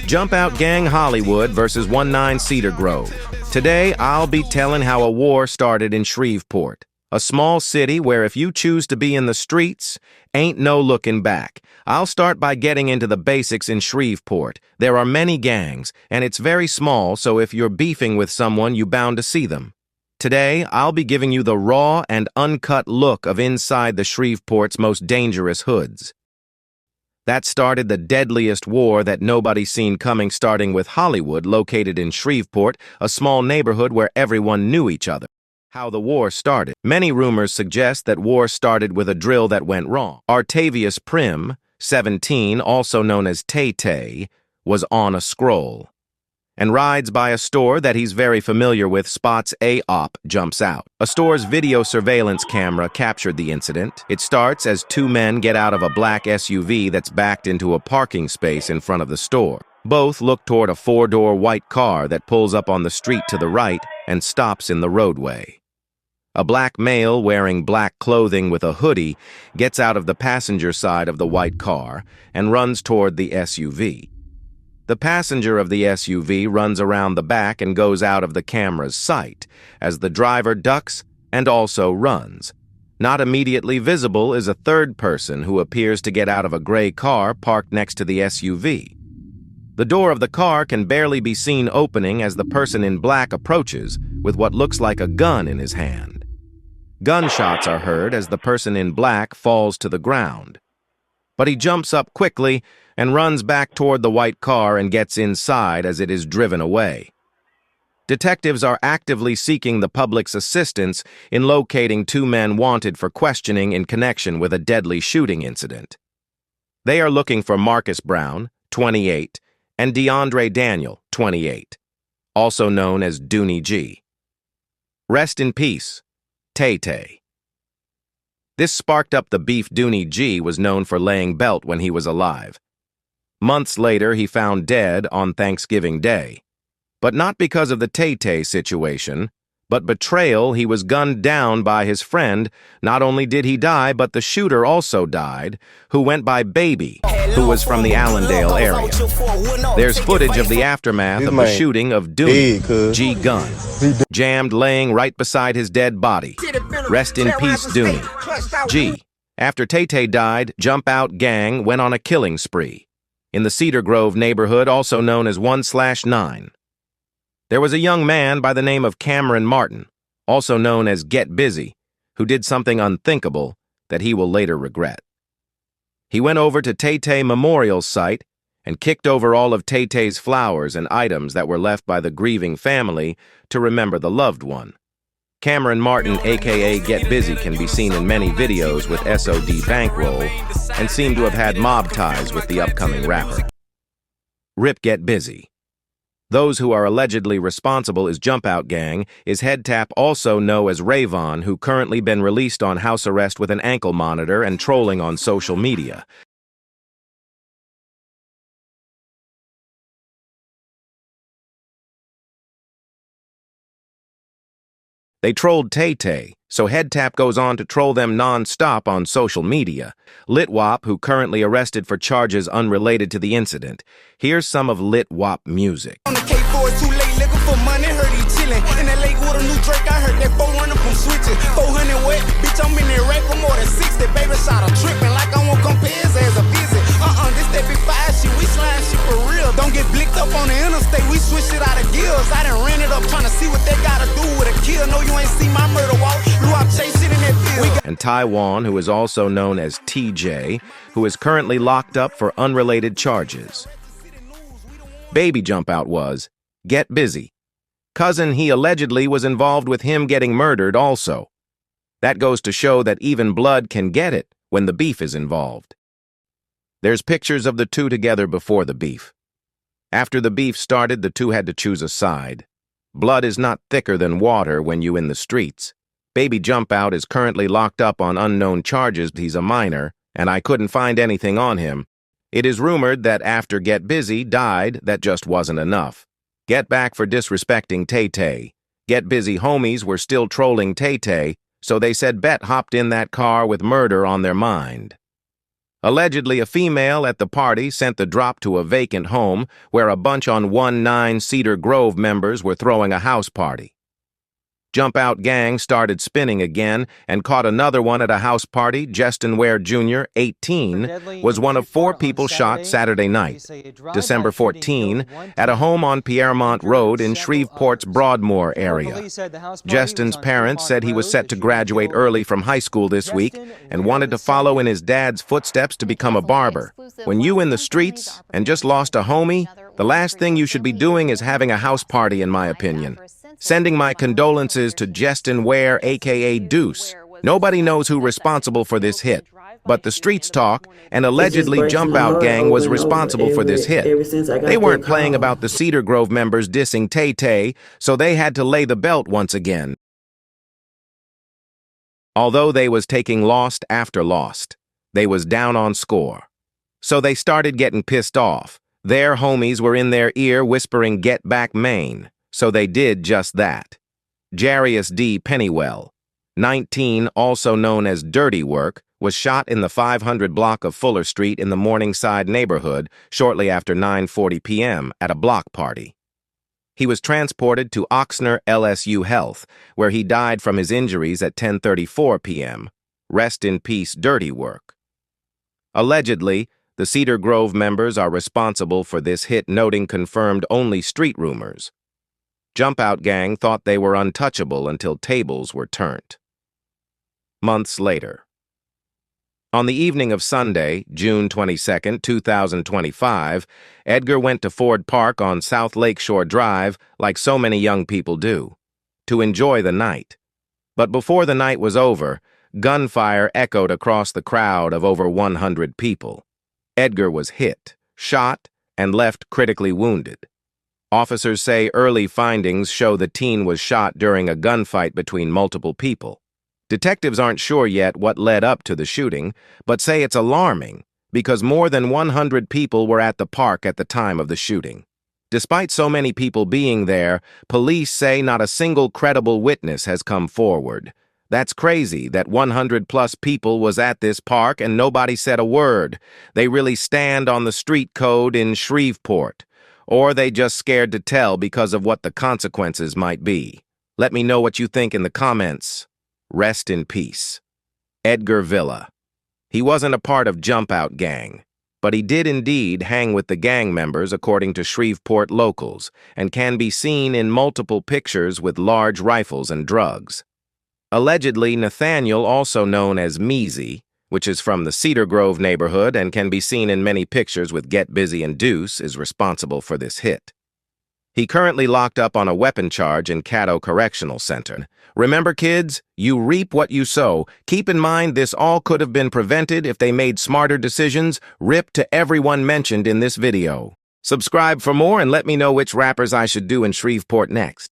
Jump Out Gang Hollywood versus 19 Cedar Grove. Today, I'll be telling how a war started in Shreveport, a small city where if you choose to be in the streets, ain't no looking back. I'll start by getting into the basics in Shreveport. There are many gangs, and it's very small, so if you're beefing with someone, you're bound to see them. Today, I'll be giving you the raw and uncut look of inside the Shreveport's most dangerous hoods. That started the deadliest war that nobody's seen coming, starting with Hollywood, located in Shreveport, a small neighborhood where everyone knew each other. How the war started. Many rumors suggest that war started with a drill that went wrong. Artavius Prim, 17, also known as Tay-Tay, was on a scroll and rides by a store that he's very familiar with. Spots a op jumps out. A store's video surveillance camera captured the incident. It starts as two men get out of a black SUV that's backed into a parking space in front of the store. Both look toward a four-door white car that pulls up on the street to the right and stops in the roadway. A black male wearing black clothing with a hoodie gets out of the passenger side of the white car and runs toward the SUV. The passenger of the SUV runs around the back and goes out of the camera's sight as the driver ducks and also runs. Not immediately visible is a third person who appears to get out of a gray car parked next to the SUV. The door of the car can barely be seen opening as the person in black approaches with what looks like a gun in his hand. Gunshots are heard as the person in black falls to the ground. But he jumps up quickly and runs back toward the white car and gets inside as it is driven away. Detectives are actively seeking the public's assistance in locating two men wanted for questioning in connection with a deadly shooting incident. They are looking for Marcus Brown, 28, and DeAndre Daniel, 28, also known as Doney G. Rest in peace, Tay-Tay. This sparked up the beef. Doney G was known for laying belt when he was alive. Months later, he found dead on Thanksgiving Day. But not because of the Tay-Tay situation, but betrayal. He was gunned down by his friend. Not only did he die, but the shooter also died, who went by Baby, who was from the Allendale area. There's footage of the aftermath of the shooting of Doney G gun, jammed laying right beside his dead body. Rest in peace, Doney G. After Tay-Tay died, Jump Out Gang went on a killing spree in the Cedar Grove neighborhood, also known as 1/9. There was a young man by the name of Cameron Martin, also known as Get Busy, who did something unthinkable that he will later regret. He went over to Tay-Tay Memorial site and kicked over all of Tay-Tay's flowers and items that were left by the grieving family to remember the loved one. Cameron Martin, aka Get Busy, can be seen in many videos with SOD bankroll and seem to have had mob ties with the upcoming rapper. Rip Get Busy. Those who are allegedly responsible is Jump Out Gang, is Head Tap, also known as Rayvon, who currently been released on house arrest with an ankle monitor and trolling on social media. They trolled Tay-Tay, so Head Tap goes on to troll them non-stop on social media. Whop, who currently arrested for charges unrelated to the incident. Here's some of Whop music. On the K4, too late, looking for money, heard he chillin'. In that lake with a new Drake, I heard that 400 from switching. 400 wet, bitch, I'm in that rack for more than 60. Baby shot a trippin' like I won't compare his as a visit. This that big fire shit, we slime shit for real. Don't get blicked up on the interstate, we switch it out of gears. I done ran it up trying to see what they gotta do with a kill. No, you ain't see my murder walk. Whop chase shit in that field. And Taiwan, who is also known as TJ, who is currently locked up for unrelated charges. Baby Jump Out was Get Busy. Cousin he allegedly was involved with him getting murdered also. That goes to show that even blood can get it when the beef is involved. There's pictures of the two together before the beef. After the beef started, the two had to choose a side. Blood is not thicker than water when you in the streets. Baby Jump Out is currently locked up on unknown charges. He's a minor, and I couldn't find anything on him. It is rumored that after Get Busy died, that just wasn't enough. Get back for disrespecting Tay-Tay. Get Busy homies were still trolling Tay-Tay, so they said Bet hopped in that car with murder on their mind. Allegedly, a female at the party sent the drop to a vacant home where a bunch on 19 Cedar Grove members were throwing a house party. JumpoutGang started spinning again and caught another one at a house party. Justin Ware Jr., 18, was one of 4 people shot Saturday night, December 14, at a home on Piermont Road in Shreveport's Broadmoor area. Justin's parents said he was set to graduate early from high school this week and wanted to follow in his dad's footsteps to become a barber. When you in the streets and just lost a homie, the last thing you should be doing is having a house party, in my opinion. Sending my condolences to Justin Ware, a.k.a. Deuce. Nobody knows who's responsible for this hit, but the streets talk, and allegedly JumpoutGang was responsible for this hit. They weren't playing about the Cedar Grove members dissing Tay-Tay, so they had to lay the belt once again. Although they was taking lost after lost, they was down on score. So they started getting pissed off. Their homies were in their ear whispering, "Get back, Maine." So they did just that. Jarius D. Pennywell, 19, also known as Dirty Work, was shot in the 500 block of Fuller Street in the Morningside neighborhood shortly after 9:40 p.m. at a block party. He was transported to Oxnard LSU Health, where he died from his injuries at 10:34 p.m. Rest in peace, Dirty Work. Allegedly, the Cedar Grove members are responsible for this hit, noting confirmed only street rumors. JumpoutGang thought they were untouchable until tables were turned. Months later. On the evening of Sunday, June 22, 2025, Edgar went to Ford Park on South Lakeshore Drive, like so many young people do, to enjoy the night. But before the night was over, gunfire echoed across the crowd of over 100 people. Edgar was hit, shot, and left critically wounded. Officers say early findings show the teen was shot during a gunfight between multiple people. Detectives aren't sure yet what led up to the shooting, but say it's alarming because more than 100 people were at the park at the time of the shooting. Despite so many people being there, police say not a single credible witness has come forward. That's crazy that 100-plus people was at this park and nobody said a word. They really stand on the street code in Shreveport. Or they just scared to tell because of what the consequences might be. Let me know what you think in the comments. Rest in peace. Edgar Villa. He wasn't a part of JumpoutGang, but he did indeed hang with the gang members according to Shreveport locals, and can be seen in multiple pictures with large rifles and drugs. Allegedly, Nathaniel, also known as Measy, which is from the Cedar Grove neighborhood and can be seen in many pictures with Get Busy and Deuce, is responsible for this hit. He currently locked up on a weapon charge in Caddo Correctional Center. Remember, kids, you reap what you sow. Keep in mind this all could have been prevented if they made smarter decisions. Rip to everyone mentioned in this video. Subscribe for more and let me know which rappers I should do in Shreveport next.